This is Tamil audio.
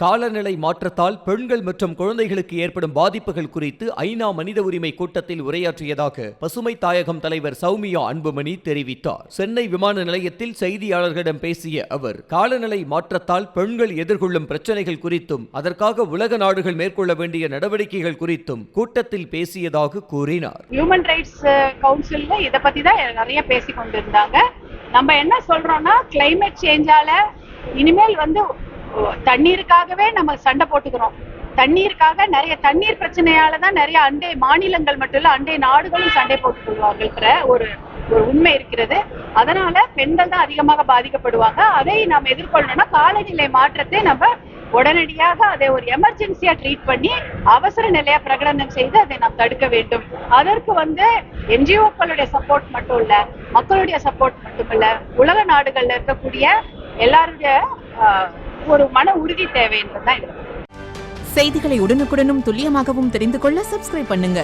காலநிலை மாற்றத்தால் பெண்கள் மற்றும் குழந்தைகளுக்கு ஏற்படும் பாதிப்புகள் குறித்து ஐநா மனித உரிமை கூட்டத்தில் உரையாற்றியதாக பசுமை தாயகம் தலைவர் சௌமியா அன்புமணி தெரிவித்தார். சென்னை விமான நிலையத்தில் செய்தியாளர்களிடம் பேசிய அவர், காலநிலை மாற்றத்தால் பெண்கள் எதிர்கொள்ளும் பிரச்சனைகள் குறித்தும் அதற்காக உலக நாடுகள் மேற்கொள்ள வேண்டிய நடவடிக்கைகள் குறித்தும் கூட்டத்தில் பேசியதாக கூறினார். ஹியூமன் ரைட்ஸ் கவுன்சில்ல இதை பத்தி தான் நிறைய பேசிக் கொண்டிருந்தாங்க. நம்ம என்ன சொல்றோம்னா, கிளைமேட் சேஞ்சால இனிமேல் தண்ணீருக்காகவே நம்ம சண்டை போட்டுக்கிறோம். தண்ணீருக்காக நிறைய தண்ணீர் பிரச்சனையாலதான் நிறைய அண்டை மாநிலங்கள் மட்டும் இல்ல அண்டை நாடுகளும் சண்டை போட்டுக் கொள்வாங்கன்ற ஒரு உண்மை இருக்கிறது. அதனால பெண்கள் தான் அதிகமாக பாதிக்கப்படுவாங்க. அதை நாம் எதிர்கொள்ளணும்னா காலநிலை மாற்றத்தை நம்ம உடனடியாக அதை ஒரு எமர்ஜென்சியா ட்ரீட் பண்ணி அவசர நிலையா பிரகடனம் செய்து அதை நாம் தடுக்க வேண்டும். அதற்கு என்ஜிஓக்களுடைய சப்போர்ட் மட்டும் இல்ல, மக்களுடைய சப்போர்ட் மட்டும் இல்ல, உலக நாடுகள்ல இருக்கக்கூடிய எல்லாருடைய ஒரு மன உறுதி தேவை என்பதுதான். செய்திகளை உடனுக்குடனும் துல்லியமாகவும் தெரிந்து கொள்ள சப்ஸ்கிரைப் பண்ணுங்க.